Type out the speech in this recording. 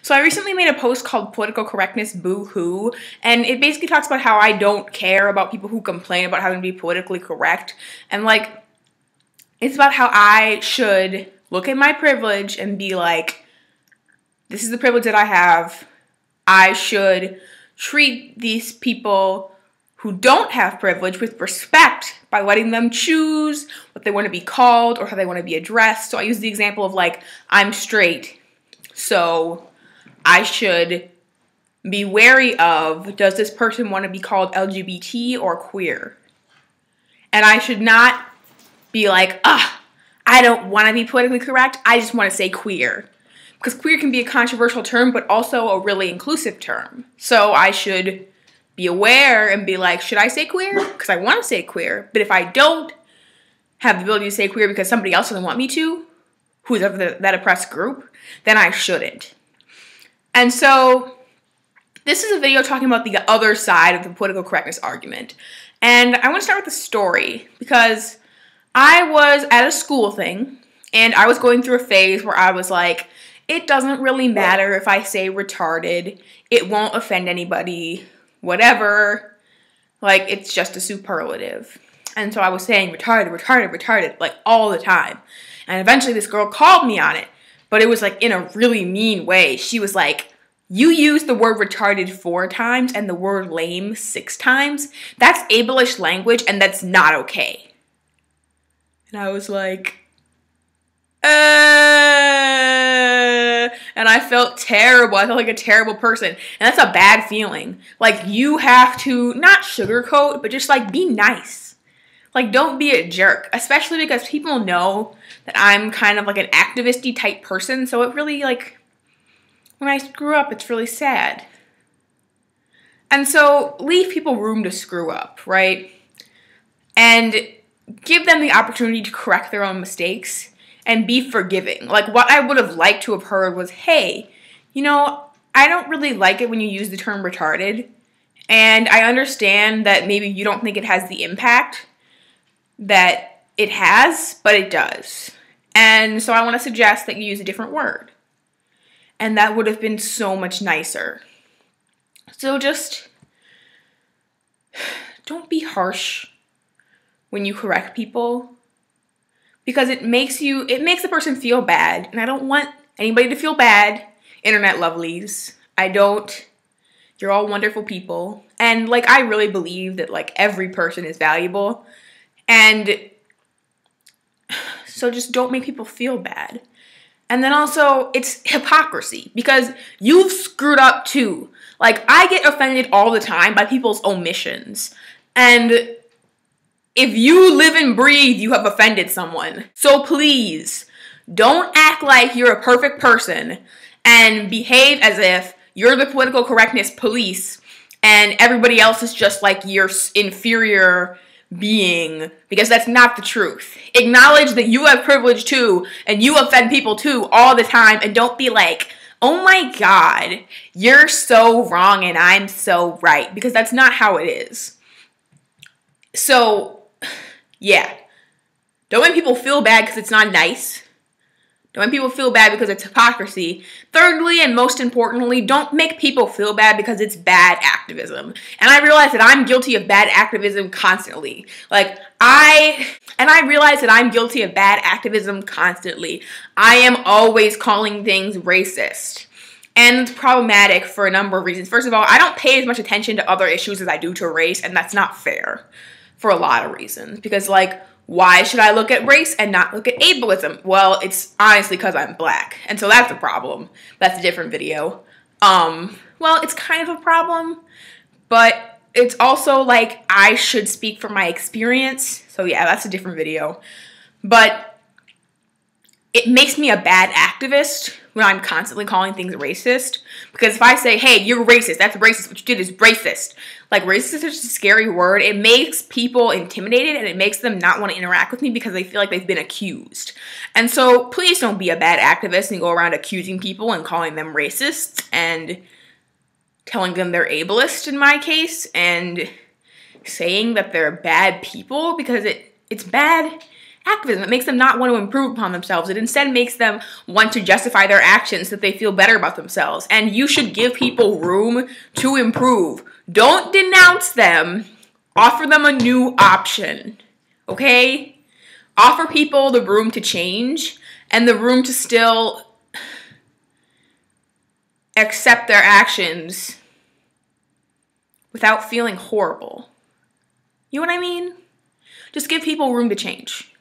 So I recently made a post called Political Correctness Boo Hoo, and it basically talks about how I don't care about people who complain about having to be politically correct. And like, it's about how I should look at my privilege and be like, this is the privilege that I have. I should treat these people who don't have privilege with respect by letting them choose what they want to be called or how they want to be addressed. So I use the example of like, I'm straight, so I should be wary of, does this person want to be called LGBT or queer? And I should not be like, I don't want to be politically correct, I just want to say queer. Because queer can be a controversial term, but also a really inclusive term. So I should be aware and be like, should I say queer? Because I want to say queer. But if I don't have the ability to say queer because somebody else doesn't want me to, who's of that oppressed group, then I shouldn't. And so this is a video talking about the other side of the political correctness argument. And I want to start with a story because I was at a school thing and I was going through a phase where I was like, it doesn't really matter if I say retarded. It won't offend anybody, whatever. Like, it's just a superlative. And so I was saying retarded, retarded, retarded, like all the time. And eventually this girl called me on it, but it was like in a really mean way. She was like, you used the word retarded 4 times and the word lame 6 times. That's ableish language and that's not okay. And I was like, and I felt terrible. I felt like a terrible person. And that's a bad feeling. Like, you have to not sugarcoat, but just like be nice. Like, don't be a jerk, especially because people know that I'm kind of like an activist-y type person. So it really, like, when I screw up, it's really sad. And so leave people room to screw up, right? And give them the opportunity to correct their own mistakes and be forgiving. Like, what I would have liked to have heard was, hey, you know, I don't really like it when you use the term retarded, and I understand that maybe you don't think it has the impact that it has, but it does. And so I want to suggest that you use a different word. And that would have been so much nicer. So just don't be harsh when you correct people, because it makes the person feel bad, and I don't want anybody to feel bad, internet lovelies. I don't. You're all wonderful people, and like, I really believe that like every person is valuable, and so just don't make people feel bad. And then also, it's hypocrisy, because you've screwed up too. Like, I get offended all the time by people's omissions, and if you live and breathe, you have offended someone. So please, don't act like you're a perfect person and behave as if you're the political correctness police and everybody else is just like your inferior being, because that's not the truth. Acknowledge that you have privilege too, and you offend people too all the time, and don't be like, oh my God, you're so wrong and I'm so right, because that's not how it is. So, yeah, don't make people feel bad because it's not nice. Don't make people feel bad because it's hypocrisy. Thirdly, and most importantly, don't make people feel bad because it's bad activism. And I realize that I'm guilty of bad activism constantly. I realize that I'm guilty of bad activism constantly. I am always calling things racist. And it's problematic for a number of reasons. First of all, I don't pay as much attention to other issues as I do to race, and that's not fair. For a lot of reasons. Because, like, why should I look at race and not look at ableism? Well, it's honestly because I'm black. And so that's a problem. That's a different video. Well, it's kind of a problem, but it's also, like, I should speak from my experience. So yeah, that's a different video. But it makes me a bad activist when I'm constantly calling things racist. Because if I say, hey, you're racist, that's racist, what you did is racist. Like, racist is such a scary word. It makes people intimidated, and it makes them not want to interact with me because they feel like they've been accused. And so please don't be a bad activist and go around accusing people and calling them racist and telling them they're ableist in my case, and saying that they're bad people, because it's bad activism. It makes them not want to improve upon themselves. It instead makes them want to justify their actions so that they feel better about themselves. And you should give people room to improve. Don't denounce them. Offer them a new option. Okay? Offer people the room to change and the room to still accept their actions without feeling horrible. You know what I mean? Just give people room to change.